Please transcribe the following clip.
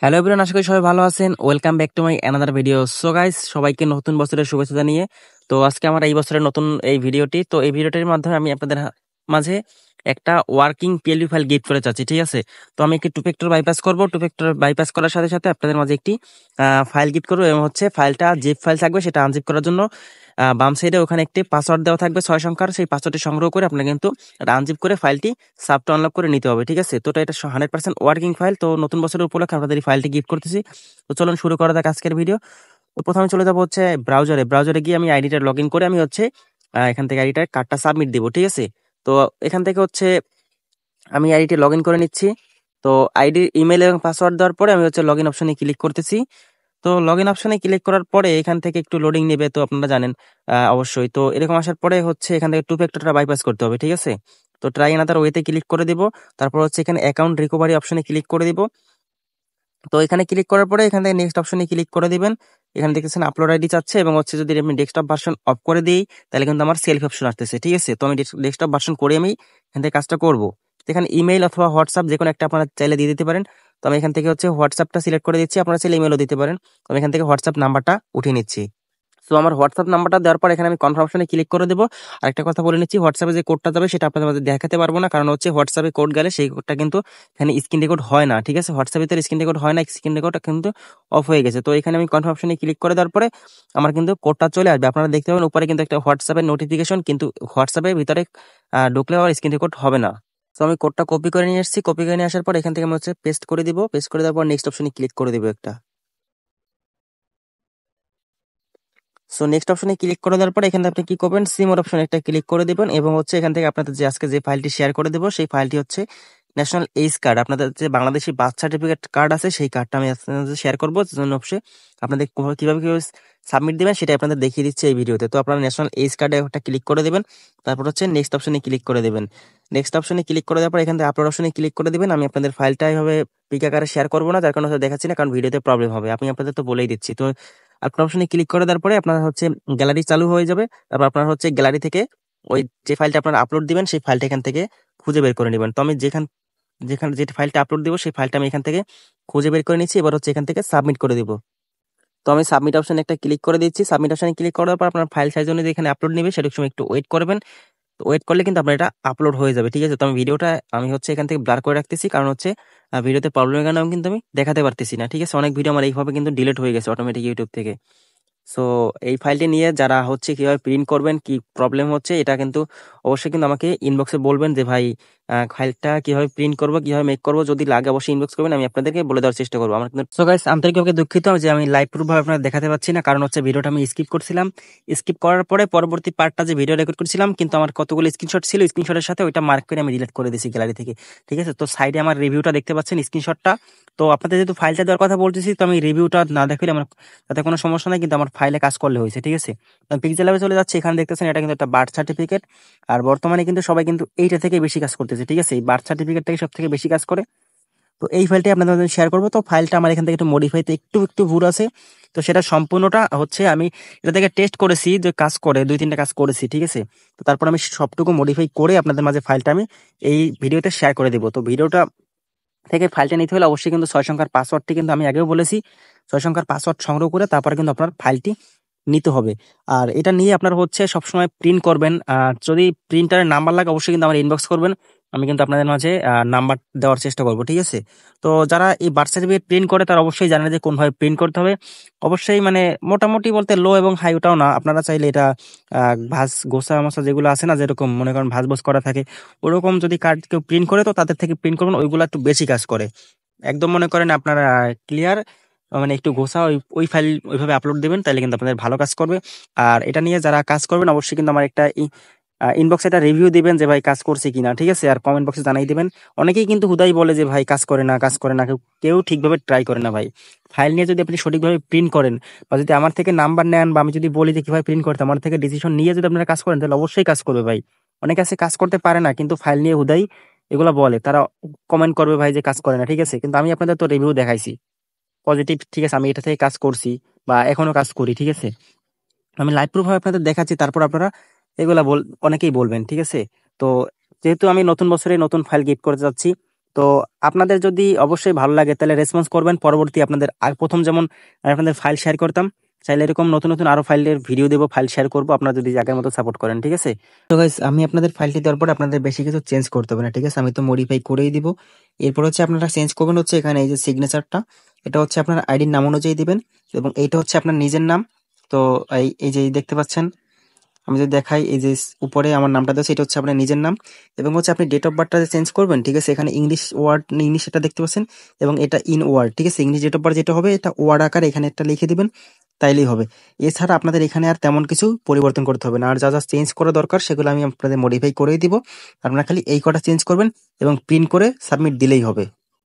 Hello everyone, আশা করি সবাই ভালো আছেন। Welcome back to my another video. So guys, সবাইকে নতুন বছরের শুভেচ্ছা জানিয়ে তো আজকে আমার এই বছরের নতুন এই ভিডিওটি, তো এই ভিডিওটির মাধ্যমে আমি আপনাদের মাঝে একটা ওয়ার্কিং পিএলপি ফাইল গিফট করে চাচ্ছি, ঠিক আছে? তো আমি একটি টু ফ্যাক্টর বাইপাস করব। টু ফ্যাক্টর বাইপাস করার সাথে সাথে আপনাদের মাঝে একটি ফাইল গিফট করবো, এবং হচ্ছে ফাইলটা জিপ ফাইল থাকবে। সেটা আনজিপ করার জন্য বাম সাইডে ওখানে একটি পাসওয়ার্ড দেওয়া থাকবে 6 সংখ্যার। সেই পাসওয়ার্ডটি সংগ্রহ করে আপনারা কিন্তু আনজিপ করে ফাইলটি সাবটা আনলক করে নিতে হবে, ঠিক আছে? তো এটা 100% ওয়ার্কিং ফাইল। তো নতুন বছরের উপলক্ষে আপনাদের এই ফাইলটি গিফট করতেছি। তো চলুন শুরু করা যাক আজকের ভিডিও। তো প্রথমে চলে যাবো হচ্ছে ব্রাউজারে গিয়ে আমি আইডিটা লগ ইন করে আমি হচ্ছে এখান থেকে আইডিটার কার্ডটা সাবমিট দিব, ঠিক আছে? তো এখান থেকে হচ্ছে আমি আইডিটি লগ ইন করে নিচ্ছি। তো আইডির ইমেল এবং পাসওয়ার্ড দেওয়ার পরে আমি হচ্ছে লগ ইন অপশনে ক্লিক করতেছি। তো লগ ইন অপশনে ক্লিক করার পরে এখান থেকে একটু লোডিং নেবে, তো আপনারা জানেন অবশ্যই। তো এরকম আসার পরে হচ্ছে এখান থেকে টু ফ্যাক্টরটা বাইপাস করতে হবে, ঠিক আছে? তো ট্রাই অ্যানাদার ওয়েতে ক্লিক করে দিব। তারপর হচ্ছে এখানে অ্যাকাউন্ট রিকভারি অপশনে ক্লিক করে দিব। তো এখানে ক্লিক করার পরে এখান থেকে নেক্সট অপশনে ক্লিক করে দিবেন। এখানে দেখতেছেন আপলোড আইডি চাচ্ছে, এবং হচ্ছে যদি আমি ডেস্কটপ ভার্সন অফ করে দিই তাহলে কিন্তু আমার সেলফি অপশন আসতেছে, ঠিক আছে? তো আমি ডেস্কটপ ভার্সন করে আমি এখান থেকে কাজটা করব। এখানে ইমেইল অথবা হোয়াটসঅ্যাপ যে কোনো একটা আপনারা চাইলে দিয়ে দিতে পারেন। তো আমি এখান থেকে হচ্ছে হোয়াটসঅ্যাপটা সিলেক্ট করে দিচ্ছি, আপনারা চাইলে ইমেলও দিতে পারেন। তো আমি এখান থেকে হোয়াটসঅ্যাপ নাম্বারটা উঠিয়ে নিচ্ছি। তো আমার হোয়াটসঅ্যাপ নাম্বারটা দেওয়ার পর এখানে আমি কনফার্মেশনে ক্লিক করে দেবো। আর একটা কথা বলে নিচ্ছি, হোয়াটসঅ্যাপে যে কোডটা যাবে সেটা আপনাদের মাঝে দেখাতে পারবো না, কারণ হচ্ছে হোয়াটসঅ্যাপে কোড গেলে সেই কোডটা কিন্তু এখানে স্ক্রিন রেকর্ড হয় না, ঠিক আছে? হোয়াটসঅ্যাপে তো স্ক্রিন রেকর্ড হয় না, স্ক্রিন রেকর্ডটা কিন্তু অফ হয়ে গেছে। তো এখানে আমি কনফার্মেশনে ক্লিক করে দেওয়ার পরে আমার কিন্তু কোডটা চলে আসবে। আপনারা দেখতে পাবেন উপরে কিন্তু একটা হোয়াটসঅ্যাপের নোটিফিকেশন, কিন্তু হোয়াটসঅ্যাপের ভিতরে ঢুকলে আর স্ক্রিন রেকর্ড হবে না। তো আমি কোডটা কপি করে নিয়ে এসেছি। কপি করে নিয়ে আসার পর এখান থেকে আমি হচ্ছে পেস্ট করে দিব। পেস্ট করে দেওয়ার পর নেক্সট অপশনে ক্লিক করে দিব একটা। সো নেক্সট অপশনে ক্লিক করে দেওয়ার পরে এখানে আপনি কি করবেন, সিমোর অপশনে একটা ক্লিক করে দিবেন, এবং হচ্ছে এখান থেকে আপনাদের যে আজকে যে ফাইলটি শেয়ার করে দেবো সেই ফাইলটি হচ্ছে ন্যাশনাল এইজ কার্ড। আপনাদের যে বাংলাদেশি বার্থ সার্টিফিকেট কার্ড আছে সেই কার্ডটা আমি আপনাদের শেয়ার করবো, জন্য অবশ্যই আপনাদের কিভাবে কিভাবে সাবমিট দিবেন সেটা আপনাদের দেখিয়ে দিচ্ছে এই ভিডিওতে। তো আপনারা ন্যাশনাল এইজ কার্ডে একটা ক্লিক করে দেবেন, তারপর হচ্ছে নেক্সট অপশনে ক্লিক করে দেবেন। নেক্সট অপশনে ক্লিক করে দেওয়ার পর এখান থেকে আপলোড অপশনে ক্লিক করে দিবেন। আমি আপনাদের ফাইলটা এইভাবে পিক আকারে শেয়ার করবো না, যার কারণে হয়তো দেখাচ্ছি না, কারণ ভিডিওতে প্রবলেম হবে। আমি আপনাদের তো বলেই দিচ্ছি। তো আপনার অপশনে ক্লিক করে দেওয়ার পরে আপনার হচ্ছে গ্যালারি চালু হয়ে যাবে। তারপর আপনার হচ্ছে গ্যালারি থেকে ওই যে ফাইলটা আপনারা আপলোড দিবেন সেই ফাইলটা এখান থেকে খুঁজে বের করে নেবেন। তো আমি যেখানে যেখানে যে ফাইলটা আপলোড দিব সেই ফাইলটা আমি এখান থেকে খুঁজে বের করে নিচ্ছি। এবার হচ্ছে এখান থেকে সাবমিট করে দিব। তো আমি সাবমিট অপশনে একটা ক্লিক করে দিচ্ছি। সাবমিট অপশনে ক্লিক করার পর আপনার ফাইল সাইজ অনুযায়ী এখানে আপলোড নেবে, সেটা সময় একটু ওয়েট করবেন। তো ওয়েট করলে কিন্তু আপনার এটা আপলোড হয়ে যাবে, ঠিক আছে? তো আমি ভিডিওটা আমি হচ্ছে এখান থেকে ব্লার করে রাখতেছি, কারণ হচ্ছে ভিডিওতে প্রবলেমের কারণে আমি কিন্তু আমি দেখাতে পারতেছি না, ঠিক আছে? অনেক ভিডিও আমার এইভাবে কিন্তু ডিলিট হয়ে গেছে অটোমেটিক ইউটিউব থেকে। সো এই ফাইলটি নিয়ে যারা হচ্ছে কিভাবে প্রিন্ট করবেন, কি প্রবলেম হচ্ছে, এটা কিন্তু অবশ্যই কিন্তু আমাকে ইনবক্সে বলবেন যে ভাই ফাইলটা কিভাবে প্রিন্ট করবো, কিভাবে মেক করবো। যদি লাগে অবশ্যই ইনবক্স করবেন, আমি আপনাদেরকে বলে দেওয়ার চেষ্টা করবো। আমার কিন্তু সো গাইস, আন্তরিকভাবে দুঃখিত যে আমি লাইভ প্রুফ ভাবে আপনাদের দেখাতে পাচ্ছি না, কারণ হচ্ছে ভিডিওটা আমি স্কিপ করছিলাম। স্কিপ করার পরে পরবর্তী পার্টটা যে ভিডিও রেকর্ড করছিলাম, কিন্তু আমার কতগুলো স্ক্রিনশট ছিল, স্ক্রিনশটের সাথে ওইটা মার্ক করে আমি ডিলিট করে দিয়েছি গ্যালারি থেকে, ঠিক আছে? তো সাইডে আমার রিভিউটা দেখতে পাচ্ছেন, স্ক্রিনশটটা। তো আপনাদের যেহেতু ফাইলটা দেওয়ার কথা বলতেছি, তো আমি রিভিউটা না দেখলে আমার তাতে কোনো সমস্যা নাই, কিন্তু আমার ফাইলে কাজ করলে হয়েছে, ঠিক আছে? পিক্সেল ল্যাবে চলে যাচ্ছে। এখানে দেখতেছেন এটা কিন্তু একটা বার্থ সার্টিফিকেট। আর বর্তমানে কিন্তু সবাই কিন্তু এইটা থেকে বেশি কাজ করতেছে, ঠিক আছে? এই বার্থ সার্টিফিকেট থেকে সব থেকে বেশি কাজ করে। তো এই ফাইলটি আপনাদের মধ্যে শেয়ার করবো। তো ফাইলটা আমার এখান থেকে একটু মডিফাইতে একটু একটু ভুল আছে। তো সেটা সম্পূর্ণটা হচ্ছে আমি এটা থেকে টেস্ট করেছি যে কাজ করে, 2-3টা কাজ করেছি, ঠিক আছে? তো তারপর আমি সবটুকু মডিফাই করে আপনাদের মাঝে ফাইলটা আমি এই ভিডিওতে শেয়ার করে দেবো। তো ভিডিওটা থেকে ফাইলটা নিতে হলে অবশ্যই কিন্তু 6 সংখ্যার পাসওয়ার্ডটি কিন্তু আমি আগেও বলেছি, 6 সংখ্যার পাসওয়ার্ড সংগ্রহ করে তারপরে কিন্তু আপনার ফাইলটি নিতে হবে। আর এটা নিয়ে আপনার হচ্ছে সবসময় প্রিন্ট করবেন। আর যদি প্রিন্টারের নাম্বার লাগে অবশ্যই কিন্তু আমার ইনবক্স করবেন, আমি কিন্তু আপনাদের মাঝে নাম্বার দেওয়ার চেষ্টা করবো, ঠিক আছে? তো যারা এই বার্থ সার্টিফিকেট প্রিন্ট করে তারা অবশ্যই জানে যে কোনভাবে প্রিন্ট করতে হবে। অবশ্যই মানে মোটামুটি বলতে লো এবং হাই ওটাও না, আপনারা চাইলে এটা ভাঁজ গোছা মোছা যেগুলো আছে না, যেরকম মনে করেন ভাঁজ বোস করা থাকে, ওরকম যদি কার্ড কেউ প্রিন্ট করে তো তাদের থেকে প্রিন্ট করবেন, ওইগুলো একটু বেশি কাজ করে। একদম মনে করেন আপনারা ক্লিয়ার মানে একটু ঘোষা ওই ওই ফাইল ওইভাবে আপলোড দেবেন, তাহলে কিন্তু আপনাদের ভালো কাজ করবে। আর এটা নিয়ে যারা কাজ করবেন অবশ্যই কিন্তু আমার একটা ইনবক্সে একটা রিভিউ দিবেন যে ভাই কাজ করছে কিনা, ঠিক আছে? আর কমেন্ট বক্সে জানাই দিবেন। অনেকেই কিন্তু হুদাই বলে যে ভাই কাজ করে না, কাজ করে না, কেউ কেউ ঠিকভাবে ট্রাই করে না ভাই। ফাইল নিয়ে যদি আপনি সঠিকভাবে প্রিন্ট করেন, বা যদি আমার থেকে নাম্বার নেন, বা আমি যদি বলি যে কিভাবে প্রিন্ট করতে, আমার থেকে ডিসিশন নিয়ে যদি আপনারা কাজ করেন তাহলে অবশ্যই কাজ করবে ভাই। অনেকে আছে কাজ করতে পারে না, কিন্তু ফাইল নিয়ে হুদাই এগুলা বলে, তারা কমেন্ট করবে ভাই যে কাজ করে না, ঠিক আছে? কিন্তু আমি আপনাদের তো রিভিউ দেখাইছি পজিটিভ, ঠিক আছে? আমি এটা থেকে কাজ করছি বা এখনো কাজ করি, ঠিক আছে? আমি লাইভ প্রুফ ভাবে আপনাদের দেখাচ্ছি, তারপর আপনারা এগুলা অনেকেই বলবেন, ঠিক আছে? তো যেহেতু আমি নতুন বছরে নতুন ফাইল গিফট করতে যাচ্ছি, তো তো আপনাদের যদি অবশ্যই ভালো লাগে তাহলে রেসপন্স করবেন। পরবর্তী আপনাদের প্রথম যেমন আমি আপনাদের ফাইল শেয়ার করতাম, চাইলে এরকম নতুন নতুন আরো ফাইলের ভিডিও দেবো, ফাইল শেয়ার করবো, আপনারা যদি আগের মতো সাপোর্ট করেন, ঠিক আছে? তো গাইস, আমি আপনাদের ফাইলটি দেওয়ার পর আপনাদের বেশি কিছু চেঞ্জ করতে হবে না, ঠিক আছে? আমি তো মডিফাই করেই দিব। এরপর হচ্ছে আপনারা চেঞ্জ করবেন হচ্ছে এখানে এই যে সিগনেচারটা, এটা হচ্ছে আপনার আইডির নাম অনুযায়ী দিবেন, এবং এইটা হচ্ছে আপনার নিজের নাম। তো এই যে দেখতে পাচ্ছেন, আমি যদি দেখাই, এই যে উপরে আমার নামটা দেওয়া আছে, এটা হচ্ছে আপনার নিজের নাম। এবং হচ্ছে আপনি ডেট অফ বার্থটা চেঞ্জ করবেন, ঠিক আছে? এখানে ইংলিশ ওয়ার্ড, ইংলিশ এটা দেখতে পাচ্ছেন, এবং এটা ইন ওয়ার্ড, ঠিক আছে? ইংলিশ ডেট অফ বার্থ যেটা হবে এটা ওয়ার্ড আকারে এখানে একটা লিখে দিবেন, তাইলেই হবে। এছাড়া আপনাদের এখানে আর তেমন কিছু পরিবর্তন করতে হবে না। আর যা যা চেঞ্জ করা দরকার সেগুলো আমি আপনাদের মডিফাই করেই দিব। আপনারা খালি এই কটা চেঞ্জ করবেন এবং প্রিন্ট করে সাবমিট দিলেই হবে।